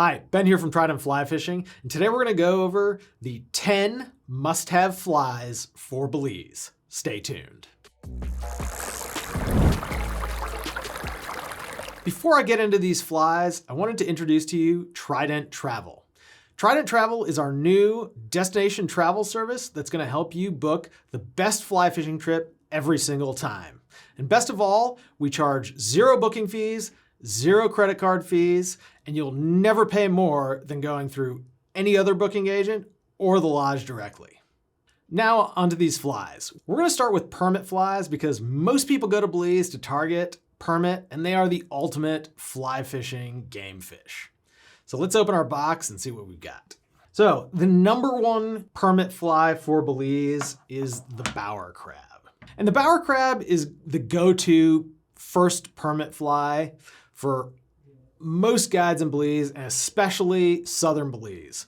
Hi, Ben here from Trident Fly Fishing, and today we're going to go over the 10 must-have flies for Belize. Stay tuned. Before I get into these flies, I wanted to introduce to you Trident Travel. Trident Travel is our new destination travel service that's going to help you book the best fly fishing trip every single time. And best of all, we charge zero booking fees, zero credit card fees, and you'll never pay more than going through any other booking agent or the lodge directly. Now onto these flies. We're going to start with permit flies because most people go to Belize to target permit, and they are the ultimate fly fishing game fish. So let's open our box and see what we've got. So the number one permit fly for Belize is the bower crab. And the bower crab is the go-to first permit fly for most guides in Belize, and especially southern Belize.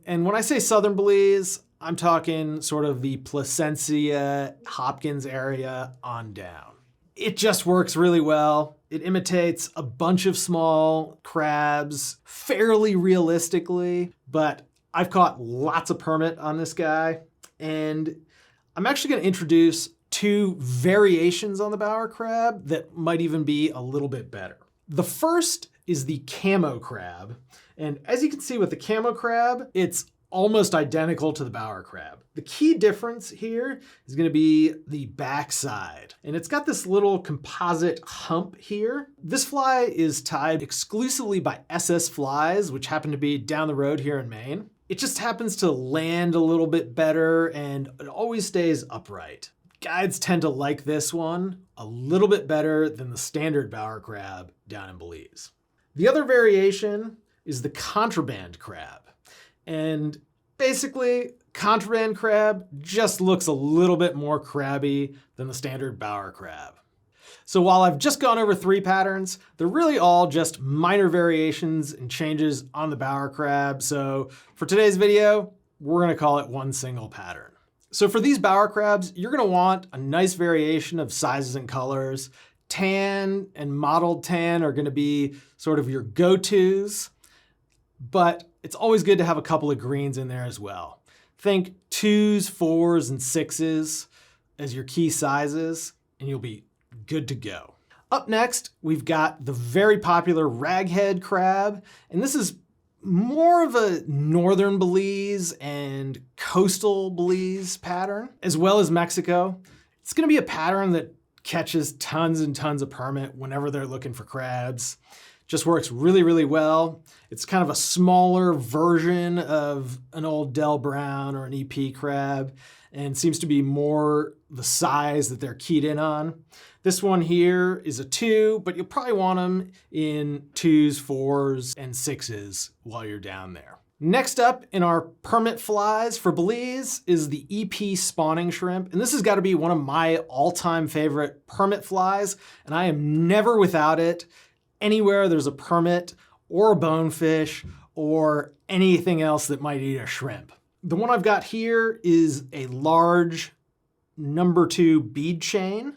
And when I say southern Belize, I'm talking sort of the Placencia, Hopkins area on down. It just works really well. It imitates a bunch of small crabs fairly realistically, but I've caught lots of permit on this guy, and I'm actually going to introduce two variations on the bower crab that might even be a little bit better. The first is the camo crab, and as you can see with the camo crab, it's almost identical to the bower crab. The key difference here is going to be the backside, and it's got this little composite hump here. This fly is tied exclusively by SS flies, which happen to be down the road here in Maine. It just happens to land a little bit better, and it always stays upright. Guides tend to like this one a little bit better than the standard bower crab down in Belize. The other variation is the contraband crab. And basically, contraband crab just looks a little bit more crabby than the standard bower crab. So while I've just gone over three patterns, they're really all just minor variations and changes on the bower crab. So for today's video, we're going to call it one single pattern. So for these bower crabs, you're going to want a nice variation of sizes and colors. Tan and mottled tan are going to be sort of your go-tos, but it's always good to have a couple of greens in there as well. Think 2s, 4s, and 6s as your key sizes, and you'll be good to go. Up next, we've got the very popular raghead crab, and this is more of a northern Belize and coastal Belize pattern, as well as Mexico. It's going to be a pattern that catches tons and tons of permit whenever they're looking for crabs. Just works really, really well. It's kind of a smaller version of an old Del Brown or an EP crab, and seems to be more the size that they're keyed in on. This one here is a 2, but you'll probably want them in 2s, 4s, and 6s while you're down there. Next up in our permit flies for Belize is the EP spawning shrimp. And this has got to be one of my all-time favorite permit flies, and I am never without it anywhere there's a permit or a bonefish or anything else that might eat a shrimp. The one I've got here is a large number 2 bead chain.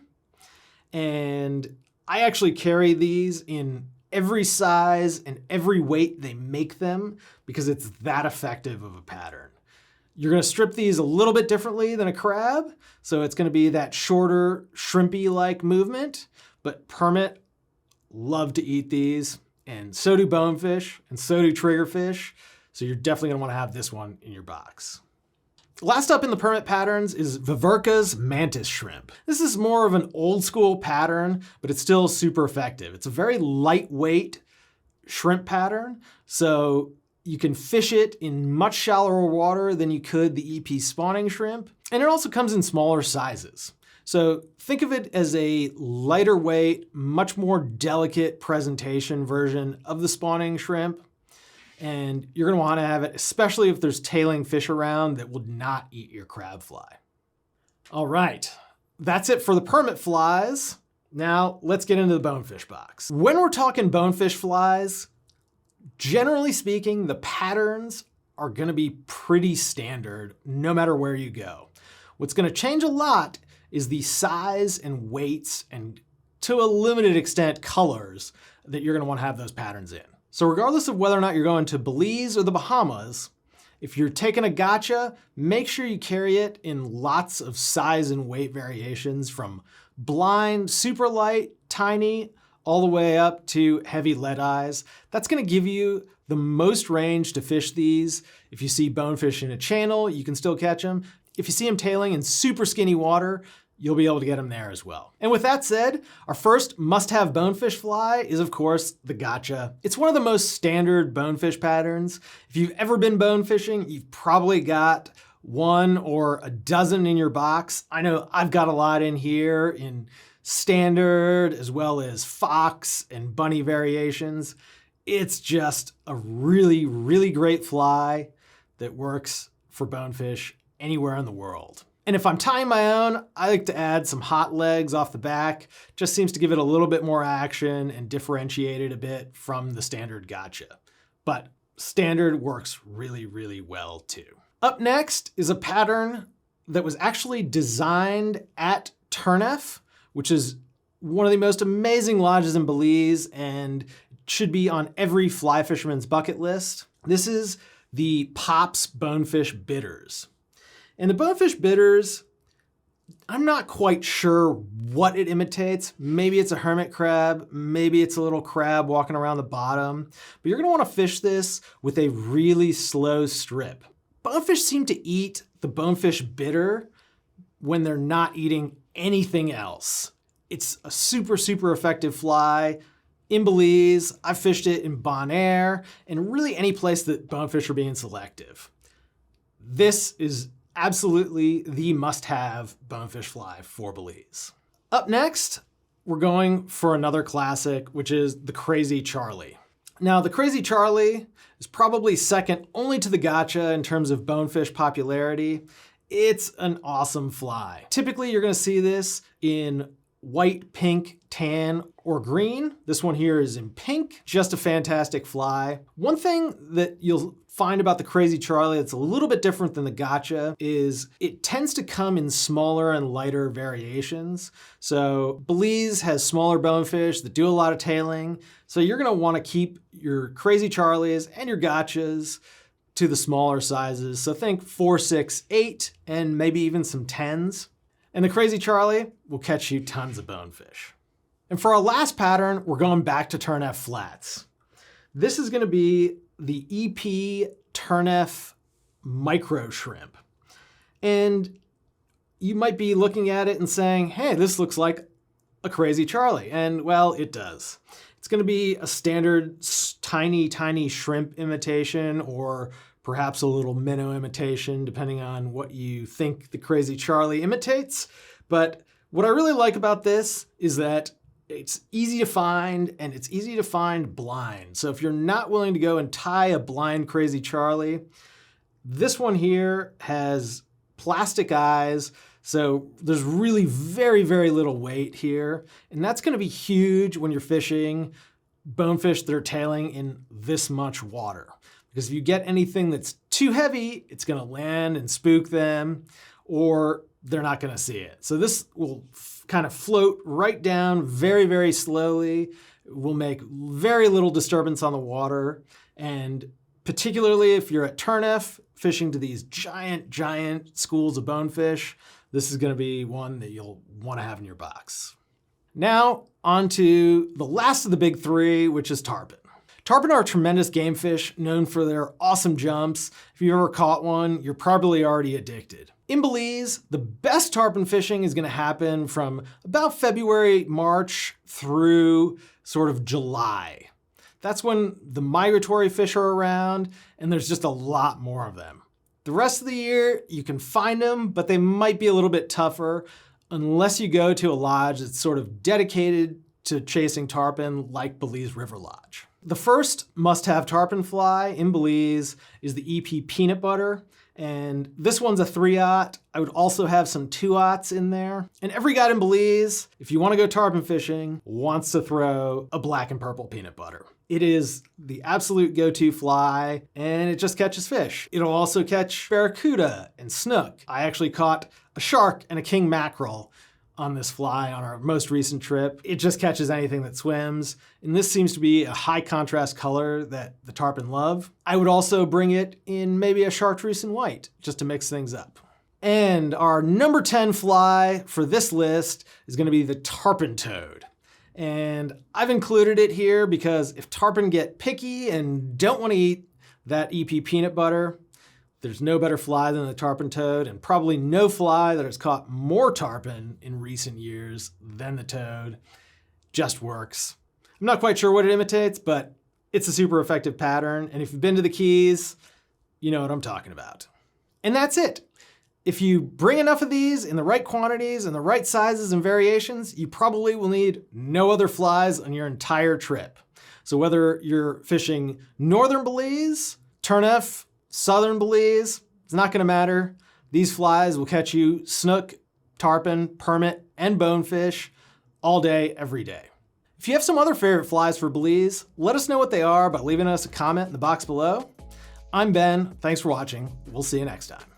And I actually carry these in every size and every weight they make them because it's that effective of a pattern. You're going to strip these a little bit differently than a crab, so it's going to be that shorter, shrimpy-like movement, but permit love to eat these, and so do bonefish, and so do triggerfish, so you're definitely going to want to have this one in your box. Last up in the permit patterns is Viverka's mantis shrimp. This is more of an old school pattern, but it's still super effective. It's a very lightweight shrimp pattern, so you can fish it in much shallower water than you could the EP spawning shrimp. And it also comes in smaller sizes. So think of it as a lighter weight, much more delicate presentation version of the spawning shrimp. And you're going to want to have it, especially if there's tailing fish around that would not eat your crab fly. All right, that's it for the permit flies. Now let's get into the bonefish box. When we're talking bonefish flies, generally speaking, the patterns are going to be pretty standard no matter where you go. What's going to change a lot is the size and weights and, to a limited extent, colors that you're going to want to have those patterns in. So regardless of whether or not you're going to Belize or the Bahamas, if you're taking a gotcha, make sure you carry it in lots of size and weight variations, from blind, super light, tiny, all the way up to heavy lead eyes. That's gonna give you the most range to fish these. If you see bonefish in a channel, you can still catch them. If you see them tailing in super skinny water, you'll be able to get them there as well. And with that said, our first must-have bonefish fly is, of course, the gotcha. It's one of the most standard bonefish patterns. If you've ever been bone fishing, you've probably got one or a dozen in your box. I know I've got a lot in here in standard as well as fox and bunny variations. It's just a really, really great fly that works for bonefish anywhere in the world. And if I'm tying my own, I like to add some hot legs off the back. Just seems to give it a little bit more action and differentiate it a bit from the standard gotcha. But standard works really, really well too. Up next is a pattern that was actually designed at Turnef, which is one of the most amazing lodges in Belize and should be on every fly fisherman's bucket list. This is the Pops Bonefish Bitters. And the Bonefish Bitters, I'm not quite sure what it imitates. Maybe it's a hermit crab, maybe it's a little crab walking around the bottom, but you're gonna wanna fish this with a really slow strip. Bonefish seem to eat the Bonefish Bitter when they're not eating anything else. It's a super, super effective fly. In Belize, I've fished it in Bonaire, and really any place that bonefish are being selective. This is absolutely the must-have bonefish fly for Belize. Up next, we're going for another classic, which is the Crazy Charlie. Now, the Crazy Charlie is probably second only to the gotcha in terms of bonefish popularity. It's an awesome fly. Typically, you're gonna see this in white, pink, tan, or green. This one here is in pink. Just a fantastic fly. One thing that you'll find about the Crazy Charlie that's a little bit different than the gotcha is it tends to come in smaller and lighter variations. So Belize has smaller bonefish that do a lot of tailing. So you're gonna wanna keep your Crazy Charlies and your gotchas to the smaller sizes. So think 4, 6, 8, and maybe even some 10s. And the Crazy Charlie will catch you tons of bonefish. And for our last pattern, we're going back to Turnef Flats. This is gonna be the EP Turnef Micro Shrimp. And you might be looking at it and saying, hey, this looks like a Crazy Charlie. And well, it does. It's gonna be a standard tiny, tiny shrimp imitation, or perhaps a little minnow imitation, depending on what you think the Crazy Charlie imitates. But what I really like about this is that it's easy to find, and it's easy to find blind. So if you're not willing to go and tie a blind Crazy Charlie, this one here has plastic eyes. So there's really very, very little weight here. And that's gonna be huge when you're fishing bonefish that are tailing in this much water. Because if you get anything that's too heavy, it's gonna land and spook them, or they're not gonna see it. So this will kind of float right down very, very slowly. It will make very little disturbance on the water. And particularly if you're at Turnef fishing to these giant, giant schools of bonefish, this is gonna be one that you'll wanna have in your box. Now, on to the last of the big three, which is tarpon. Tarpon are a tremendous game fish known for their awesome jumps. If you've ever caught one, you're probably already addicted. In Belize, the best tarpon fishing is gonna happen from about February, March through sort of July. That's when the migratory fish are around, and there's just a lot more of them. The rest of the year, you can find them, but they might be a little bit tougher unless you go to a lodge that's sort of dedicated to chasing tarpon, like Belize River Lodge. The first must-have tarpon fly in Belize is the EP Peanut Butter, and this one's a 3/0. I would also have some 2/0s in there. And every guide in Belize, if you wanna go tarpon fishing, wants to throw a black and purple peanut butter. It is the absolute go-to fly, and it just catches fish. It'll also catch barracuda and snook. I actually caught a shark and a king mackerel on this fly on our most recent trip. It just catches anything that swims. And this seems to be a high contrast color that the tarpon love. I would also bring it in maybe a chartreuse and white just to mix things up. And our number 10 fly for this list is gonna be the tarpon toad. And I've included it here because if tarpon get picky and don't wanna eat that EP peanut butter, there's no better fly than the tarpon toad, and probably no fly that has caught more tarpon in recent years than the toad. Just works. I'm not quite sure what it imitates, but it's a super effective pattern. And if you've been to the Keys, you know what I'm talking about. And that's it. If you bring enough of these in the right quantities and the right sizes and variations, you probably will need no other flies on your entire trip. So whether you're fishing northern Belize, Turneffe, southern Belize, it's not gonna matter. These flies will catch you snook, tarpon, permit, and bonefish all day, every day. If you have some other favorite flies for Belize, let us know what they are by leaving us a comment in the box below. I'm Ben, thanks for watching. We'll see you next time.